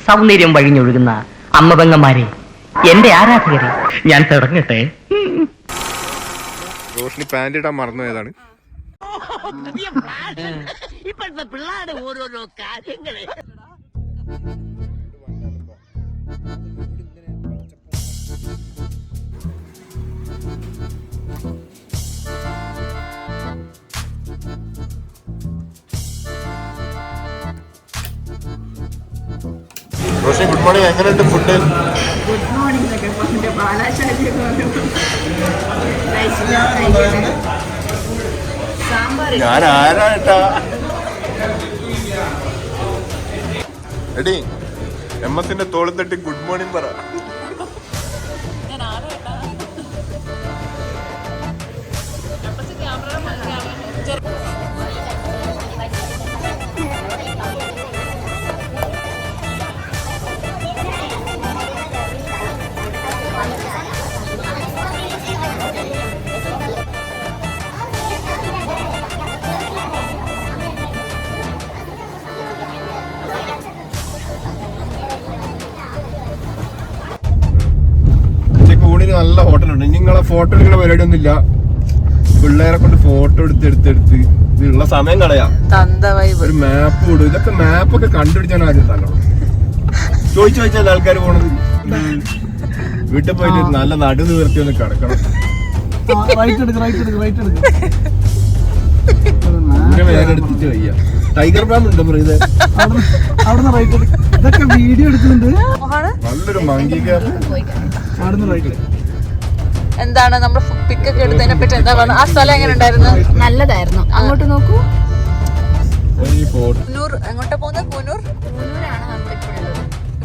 സൗന്ദര്യം വഴിഞ്ഞൊഴുകുന്ന അമ്മ പെങ്ങന്മാരെ, എന്റെ ആരാധകരെ, ഞാൻ തുടങ്ങട്ടെ. റോഷിനി പാന്റ് ഇടാൻ മറന്നു പോയതാണ്. ഇപ്പോഴത്തെ പിള്ളേരുടെ ഓരോരോ കാര്യങ്ങളെ. Roshini good morning. എങ്ങനെയുണ്ട് ഫുഡ്? ഗുഡ് മോർണിംഗ് എന്നൊക്കെ പറഞ്ഞിട്ട് ബാലാശാലി സാമ്പാർ. ഞാൻ ആരാട്ടാ എടി എമ്മത്തിന്റെ തോളും തട്ടി ഗുഡ് മോർണിംഗ് പറ. ഊണിന് നല്ല ഹോട്ടലുണ്ട്. നിങ്ങളെ ഫോട്ടോ എടുക്കുന്ന പരിപാടി ഒന്നും ഇല്ല. പിള്ളേരെ കൊണ്ട് ഫോട്ടോ എടുത്തെടുത്തെടുത്ത് ഇതിനുള്ള സമയം കളയാം. ഒരു മാപ്പ് ഇടും. ഇതൊക്കെ മാപ്പൊക്കെ കണ്ടുപിടിച്ചാൽ ആരും തല്ലോ ചോദിച്ചാൽ ആൾക്കാർ പോണത്. വീട്ടിൽ പോയിട്ട് നല്ല നടു നിർത്തി ഒന്ന് കിടക്കണം. വേറെ എടുത്തിട്ട് വയ്യ. ടൈഗർ ഫാം ഉണ്ടോ ഇത്? ഇതൊക്കെ വീഡിയോ എടുക്കുന്നുണ്ട്. നല്ലൊരു മങ്കിക്ക് എന്താണ് നമ്മൾ പിക്കൊക്കെ എടുത്തതിനെ പറ്റി എന്താ പറയുക? ആ സ്ഥലം എങ്ങനെ ഉണ്ടായിരുന്നു? നല്ലതായിരുന്നു. അങ്ങോട്ട് നോക്കൂ. കൂനൂർ എങ്ങോട്ടാ പോകുന്നത്? കൂനൂർ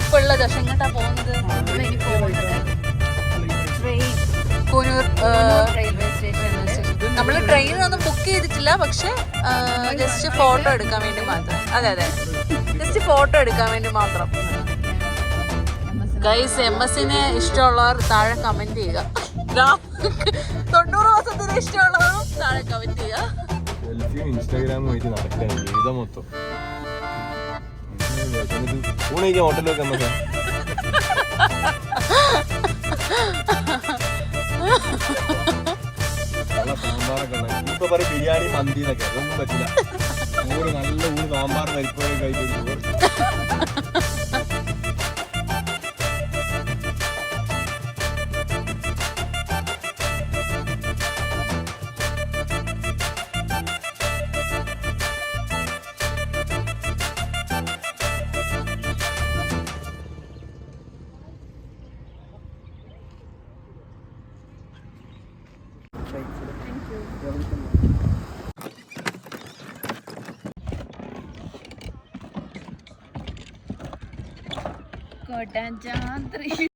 ഇപ്പൊ ഉള്ള ദശ എങ്ങോട്ടാ പോകുന്നത്? Coonoor railway station. നമ്മള് ട്രെയിനൊന്നും ബുക്ക് ചെയ്തിട്ടില്ല, പക്ഷെ ജസ്റ്റ് ഫോട്ടോ എടുക്കാൻ വേണ്ടി മാത്രം. അതെ അതെ, ജസ്റ്റ് ഫോട്ടോ എടുക്കാൻ വേണ്ടി മാത്രം. ഗൈസ്, MS-നെ ഇഷ്ടമുള്ളവർ താഴെ കമന്റ് ചെയ്യുക. 90 ദിവസത്തിന് ഇഷ്ടമുള്ളവരും താഴെ കമന്റ് ചെയ്യുക. ഇൻസ്റ്റാഗ്രാം വഴി നടക്കാൻ ജീവിതം മൊത്തം ഹോട്ടലൊക്കെ നമുക്ക് സാമ്പാറൊക്കെ ഇപ്പൊ പറയും ബിരിയാണി മന്തി എന്നൊക്കെ. അതൊന്നും പറ്റില്ല. നല്ല ഊര് സാമ്പാർ പരിപ്പൊക്കെ കഴിച്ചു. കോട്ടാഞ്ചാത്രി.